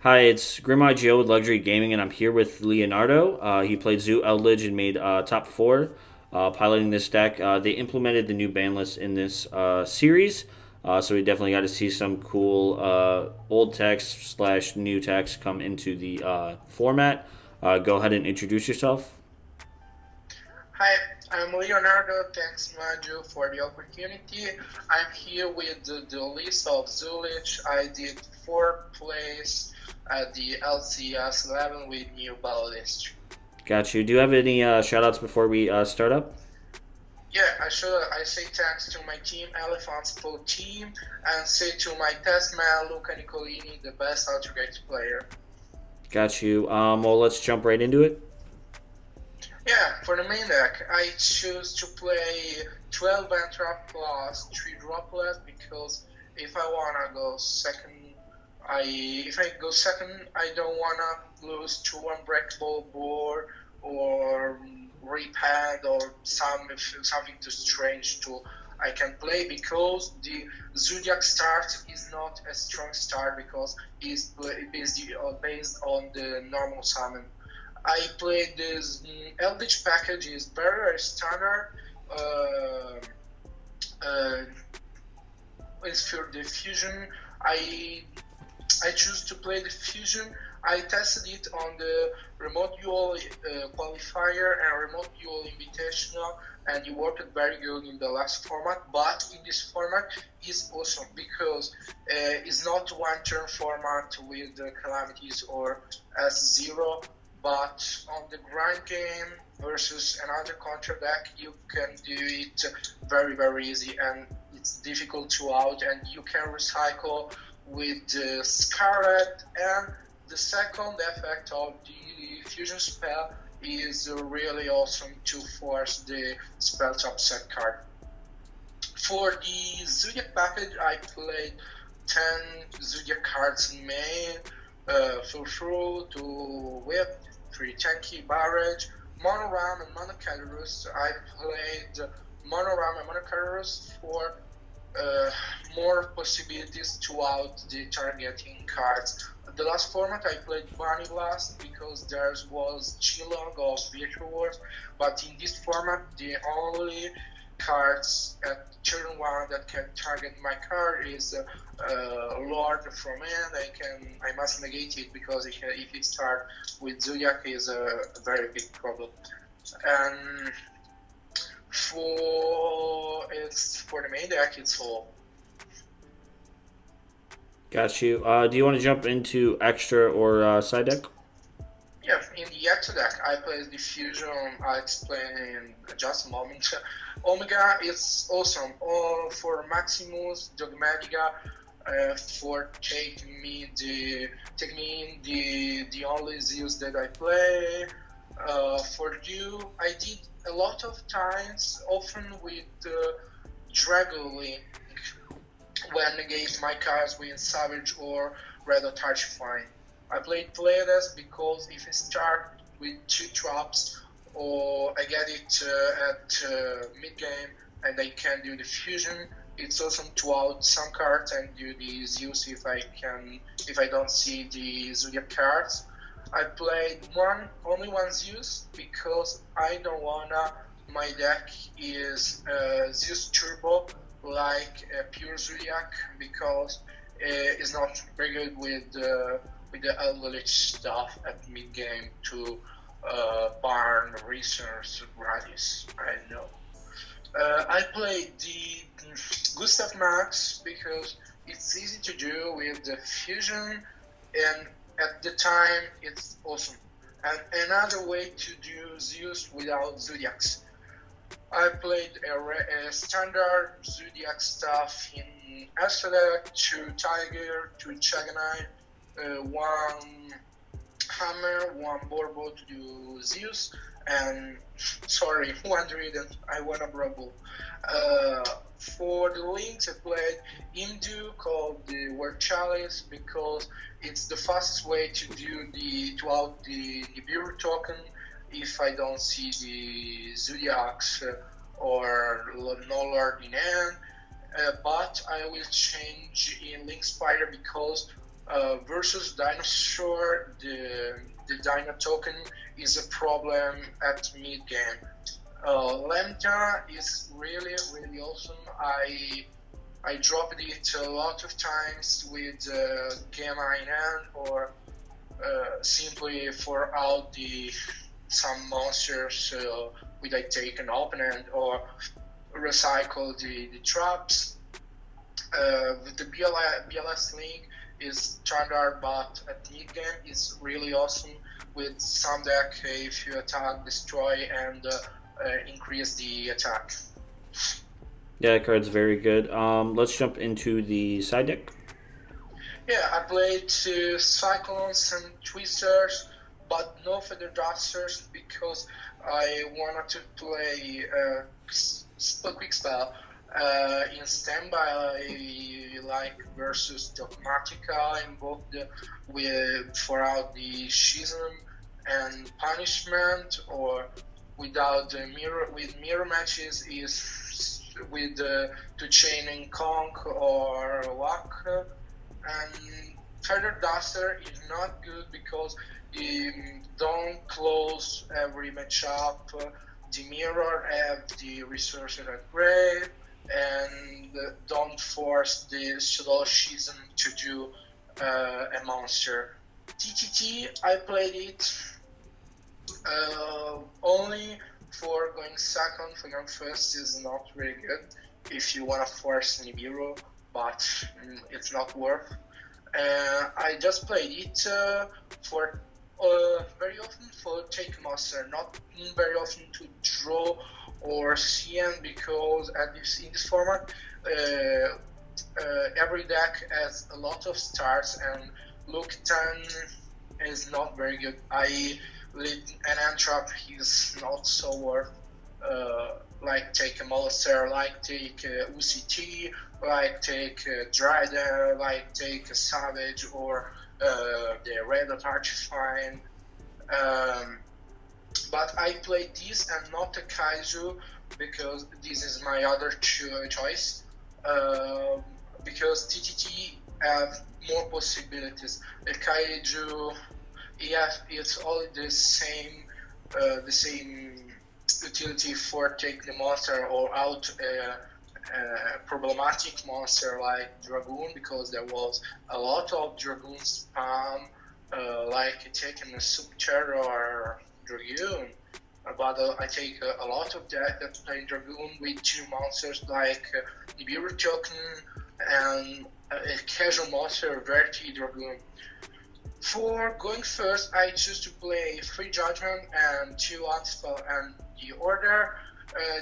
Hi, it's Grimeye Joe with Luxury Gaming, and I'm here with Leonardo. He played Zoo Eldlich and made top four, piloting this deck. They implemented the new ban list in this series, so we definitely got to see some cool old text slash new text come into the format. Go ahead and introduce yourself. Hi, I'm Leonardo. Thanks, Maju, for the opportunity. I'm here with the list of Zulich. I did fourth place at the LCS 11 with new ballast. Got you. Do you have any shout outs before we start up? Yeah, I say thanks to my team, Elephants Pro team, and say to my test man, Luca Nicolini, the best outrage player. Got you. Well, let's jump right into it. Yeah, for the main deck, I choose to play 12 Entrap plus 3 Droplet because if I wanna go second, if I go second, I don't wanna lose to Unbreakable Board or Repad or something too strange to I can play because the Zoodiac start is not a strong start because it's based on the normal summon. I played this Eldlich package is very standard. Uh, uh, it's for the fusion. I I choose to play the fusion. I tested it on the remote duel qualifier and remote duel invitational, and it worked very good in the last format. But in this format, is awesome because it's not one turn format with calamities or S0, but on the grind game versus another contra deck, you can do it very easy, and it's difficult to out, and you can recycle with the Scarlet. And the second effect of the fusion spell is really awesome to force the spell top set card. For the Zoodiac package, I played 10 Zoodiac cards in main, full through to whip, 3 tanky barrage, mono ram and mono Catarus. I played mono ram and mono Catarus for more possibilities throughout the targeting cards. The last format I played Bunny Blast because there was Chilling of Virtual Wars, but in this format the only cards at turn 1 that can target my card is Lord from End. I must negate it because if it starts with Zoodiac is a very big problem. And for the main deck, it's all. Got you. Do you want to jump into extra or side deck? Yeah, in the extra deck, I play the fusion. I explain in just a moment. Omega is awesome. All for Maximus, Dogmatica, for take me in the only Zeus that I play. For you, I did a lot of times, often with Dragon Link when negate my cards with Savage or Red or Touch Fine. I played Pleiades because if I start with 2 traps or I get it at mid game and I can do the fusion, it's awesome to out some cards and do the Zeus if I don't see the Zodiac cards. I played only one Zeus because I don't wanna my deck is Zeus Turbo like pure Zoodiac because it's not very good with the Eldlich stuff at mid game to barn resource radius. I know. I played the Gustav Max because it's easy to do with the fusion, and at the time it's awesome. And another way to do Zeus without Zodiacs. I played a standard Zoodiac stuff in Asphodel, 2 Tiger, 2 Chaganite, 1 Hammer, 1 Borbo to do Zeus, and sorry, 1 Trident, I want a Brubble. For the links, I played Imdu called the Word Chalice because it's the fastest way to do to out the Nibiru token if I don't see the Zodiacs or no Lord in hand. But I will change in Link Spider because Versus Dinosaur, the Dino token is a problem at mid game. Lambda is really really awesome. I dropped it a lot of times with Gamma in hand, or simply for out the some monsters with I take an opponent, or recycle the traps. The BLS link is standard, but at mid game is really awesome with some deck if you attack, destroy, and increase the attack. Yeah, that card's very good. Let's jump into the side deck. Yeah, I played Cyclones and Twisters, but no Feather Dusters because I wanted to play Quick Spell. In standby, like versus Dogmatica, invoked throughout the Schism and Punishment, or without the mirror matches is with the chaining Conk or Luck. And Feather Duster is not good because it don't close every matchup. The mirror have the resources at grave, and don't force the slow season to do a monster. TTT, I played it only for going second. For going first is not really good if you want to force Nibiru, but it's not worth. I just played it for very often for take monster, not very often to draw or CN, because in this format every deck has a lot of stars, and look 10 is not very good. An Entrap is not so worth. Like take a Molester, like take UCT, like take Dryden, like take a Savage, or the Red Archifine. But I played this and not a Kaiju because this is my other choice. Because TTT have more possibilities. The Kaiju, it's all the same utility for take the monster or out problematic monster like Dragoon, because there was a lot of Dragoon spam, like taking a Subterror or Dragoon. But I take a lot of deck that play Dragoon with two monsters like Nibiru Token and a casual monster, Verti Dragoon. For going first, I choose to play 3 Judgment and 2 Antispell and the Order.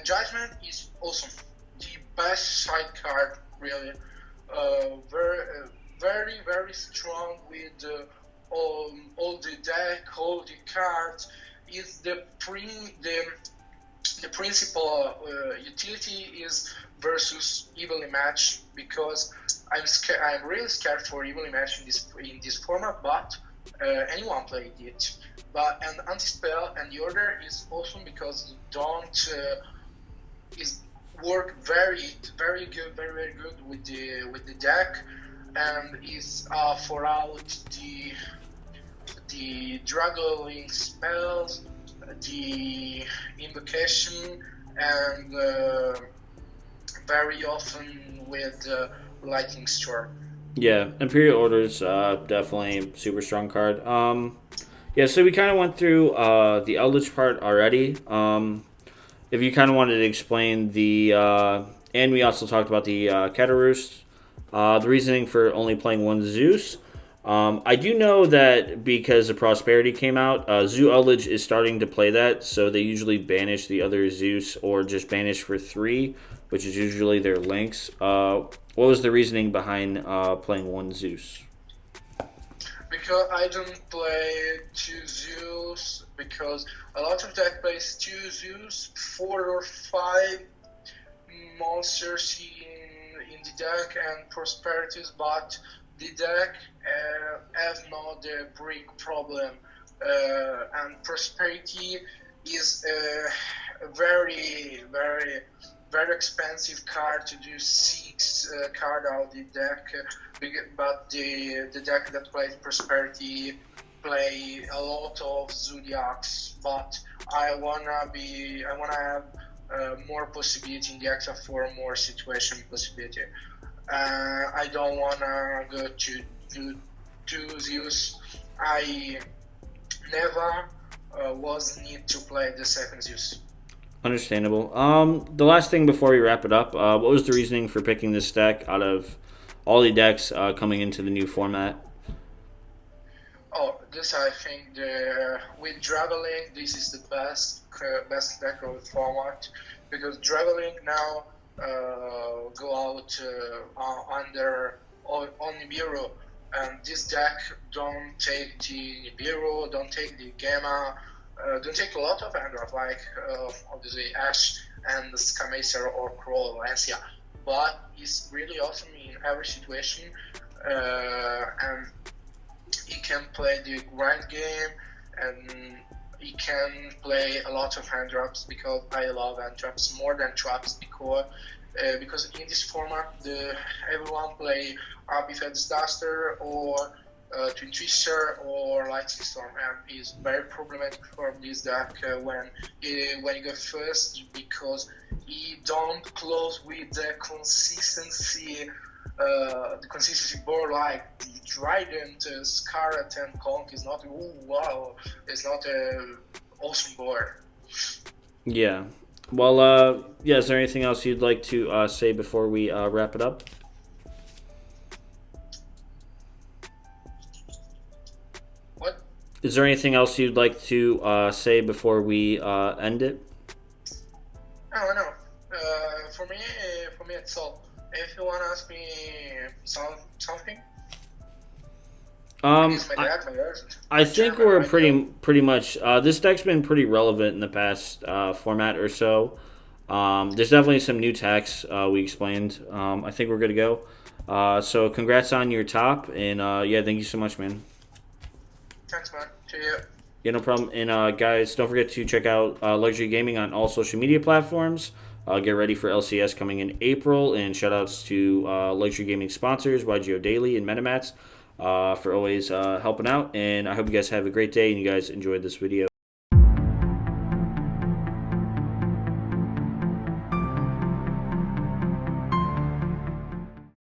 Judgment is awesome. The best side card, really. Very, very strong with all the deck, all the cards. Is the principal utility is versus evenly matched, because I'm really scared for evenly match in this format, but anyone played it. But and anti-spell and the order is awesome because you don't is work very very good, very good with the deck, and is for out the Dragon spells, the invocation, and very often with Lightning Storm. Yeah, Imperial Order's definitely super strong card. Yeah, so we kind of went through the Eldlich part already. If you kind of wanted to explain the, and we also talked about the Cataroost, the reasoning for only playing one Zeus. I do know that because the Prosperity came out, Zoo Eldlich is starting to play that, so they usually banish the other Zeus or just banish for 3, which is usually their links. What was the reasoning behind playing one Zeus? Because I don't play 2 Zeus, because a lot of deck plays 2 Zeus, 4 or 5 monsters in the deck and Prosperities, but the deck has not the brick problem, and Prosperity is very very very expensive card to do 6 card out the deck, but the deck that plays Prosperity play a lot of Zoodiacs, but I wanna have more possibility in the extra for more situation possibility. I don't wanna go to Zeus. I never was need to play the second Zeus. Understandable. The last thing before we wrap it up, what was the reasoning for picking this deck out of all the decks coming into the new format? Oh, this I think with Draveling, this is the best deck of the format, because Draveling now go out under on Nibiru, and this deck don't take the Nibiru, don't take the Gamma, don't take a lot of Android like obviously Ash and Scamacer or Crow or Lancia, but it's really awesome in every situation, and he can play the grind game, and he can play a lot of hand drops, because I love hand drops more than traps, because in this format everyone play Bifed's Duster or Twin Twister or Lightning Storm, and it's very problematic for this deck when you go first, because he don't close with the consistency board like the Trident, Scarlet, and Conk is not. Ooh, wow! It's not a awesome board. Yeah. Well, yeah. Is there anything else you'd like to say before we wrap it up? What? Is there anything else you'd like to say before we end it? Oh no. For me, it's all. If you want to ask me something, I think we're pretty much. This deck's been pretty relevant in the past format or so. There's definitely some new tax we explained. I think we're good to go. So congrats on your top, and yeah, thank you so much, man. Thanks, man. See you. Yeah, no problem. And guys, don't forget to check out Luxury Gaming on all social media platforms. Get ready for LCS coming in April, and shoutouts to Luxury Gaming sponsors, YGO Daily and MetaMats, for always helping out. And I hope you guys have a great day and you guys enjoyed this video.